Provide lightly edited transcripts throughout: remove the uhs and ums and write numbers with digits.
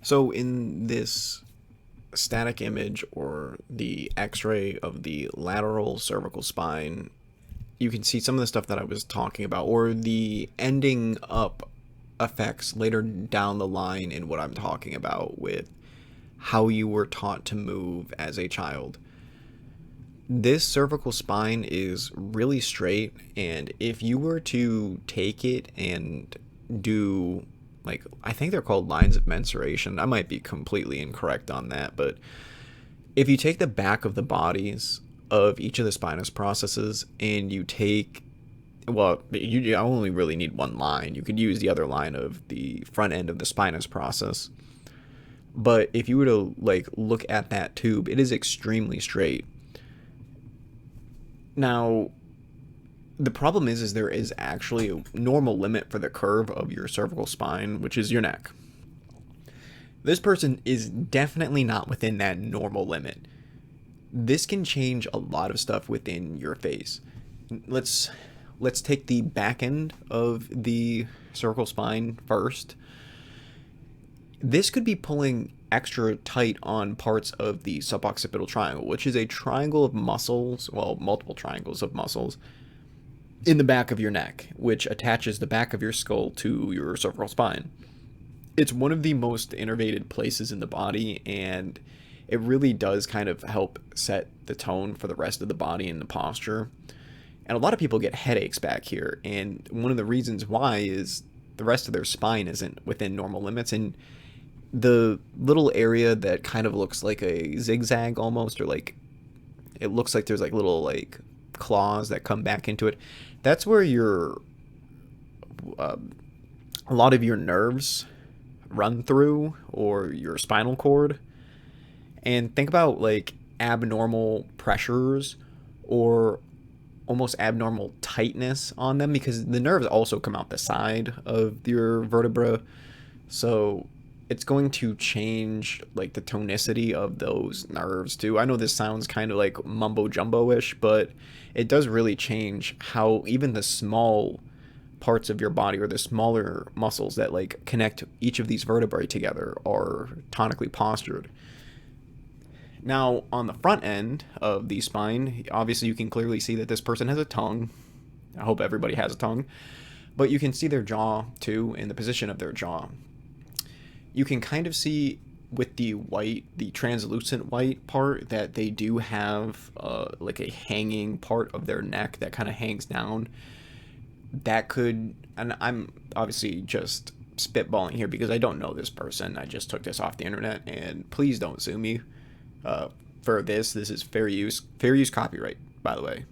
So in this static image or the x-ray of the lateral cervical spine, you can see some of the stuff that I was talking about, or the ending up effects later down the line in what I'm talking about with how you were taught to move as a child. This cervical spine is really straight, and if you were to take it and do, like, I think they're called lines of mensuration. I might be completely incorrect on that, but if you take the back of the bodies of each of the spinous processes and you take, well, you only really need one line. You could use the other line of the front end of the spinous process. But if you were to like look at that tube, it is extremely straight. Now, the problem is there is actually a normal limit for the curve of your cervical spine, which is your neck. This person is definitely not within that normal limit. This can change a lot of stuff within your face. Let's let's take the back end of the cervical spine first. This could be pulling extra tight on parts of the suboccipital triangle, which is a triangle of muscles, well, multiple triangles of muscles in the back of your neck, which attaches the back of your skull to your cervical spine. It's one of the most innervated places in the body, and it really does kind of help set the tone for the rest of the body and the posture. And a lot of people get headaches back here, and one of the reasons why is the rest of their spine isn't within normal limits, and the little area that kind of looks like a zigzag almost, or like it looks like there's like little like claws that come back into it. That's where your uh, a lot of your nerves run through, or your spinal cord. And think about like abnormal pressures or almost abnormal tightness on them, because the nerves also come out the side of your vertebra. So it's going to change like the tonicity of those nerves too. I know this sounds kind of like mumbo jumbo-ish, but it does really change how even the small parts of your body, or the smaller muscles that like connect each of these vertebrae together, are tonically postured. Now, on the front end of the spine, obviously you can clearly see that this person has a tongue. I hope everybody has a tongue. But you can see their jaw too, in the position of their jaw. You can kind of see with the white, the translucent white part, that they do have like a hanging part of their neck that kind of hangs down. That could, and I'm obviously just spitballing here because I don't know this person. I just took this off the internet, and please don't sue me uh, for this. This is fair use copyright, by the way.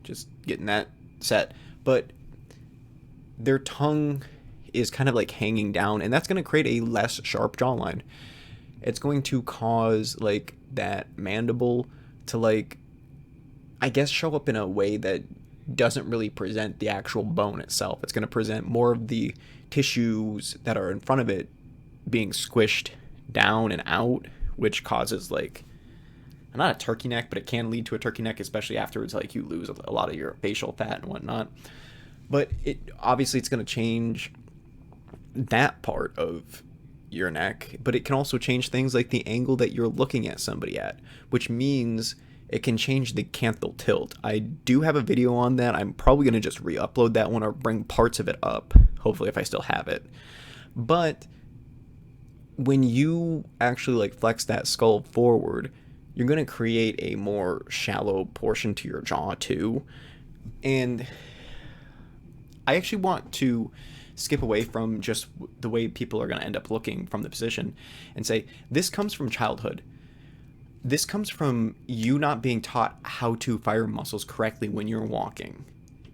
Just getting that set. But their tongue is kind of like hanging down, and that's going to create a less sharp jawline. It's going to cause like that mandible to like, I guess, show up in a way that doesn't really present the actual bone itself. It's going to present more of the tissues that are in front of it being squished down and out, which causes like, not a turkey neck, but it can lead to a turkey neck, especially afterwards. Like you lose a lot of your facial fat and whatnot. But it obviously it's going to change that part of your neck, but it can also change things like the angle that you're looking at somebody at, which means it can change the canthal tilt. I do have a video on that. I'm probably going to just re-upload that one or bring parts of it up, hopefully, if I still have it. But when you actually like flex that skull forward, you're going to create a more shallow portion to your jaw too. And I actually want to skip away from just the way people are going to end up looking from the position and say this comes from childhood. This comes from you not being taught how to fire muscles correctly when you're walking.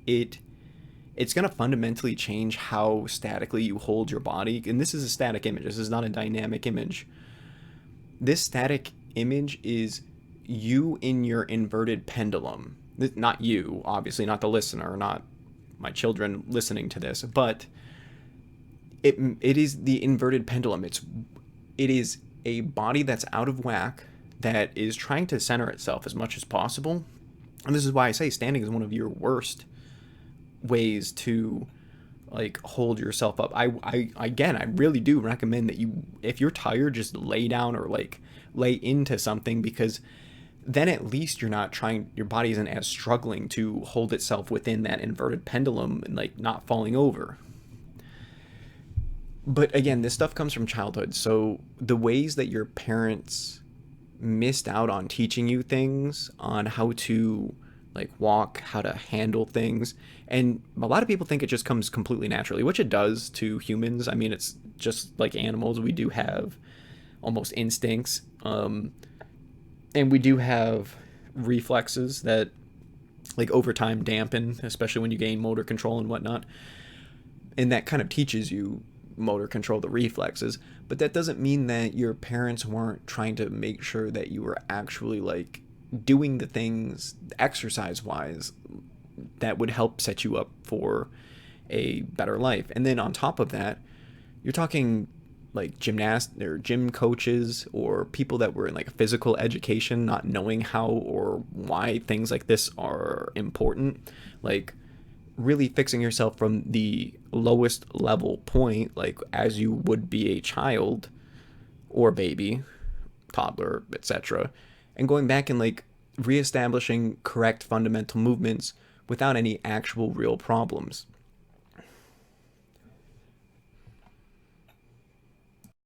It's going to fundamentally change how statically you hold your body. And this is a static image. This is not a dynamic image. This static image is you in your inverted pendulum. Not you, obviously, not the listener, not my children listening to this, but it is the inverted pendulum. It is a body that's out of whack, that is trying to center itself as much as possible. And this is why I say standing is one of your worst ways to like hold yourself up. I again, I really do recommend that you, if you're tired, just lay down or like lay into something, because then at least you're not trying, your body isn't as struggling to hold itself within that inverted pendulum and like not falling over. But again, this stuff comes from childhood. So the ways that your parents missed out on teaching you things on how to like walk, how to handle things. And a lot of people think it just comes completely naturally, which it does to humans. I mean, it's just like animals. We do have almost instincts. And we do have reflexes that like over time dampen, especially when you gain motor control and whatnot. And that kind of teaches you motor control, the reflexes. But that doesn't mean that your parents weren't trying to make sure that you were actually like doing the things exercise wise that would help set you up for a better life. And then on top of that, you're talking like gymnast or gym coaches or people that were in like physical education, not knowing how or why things like this are important. Like really fixing yourself from the lowest level point, like as you would be a child or baby, toddler, etc., and going back and like reestablishing correct fundamental movements without any actual real problems.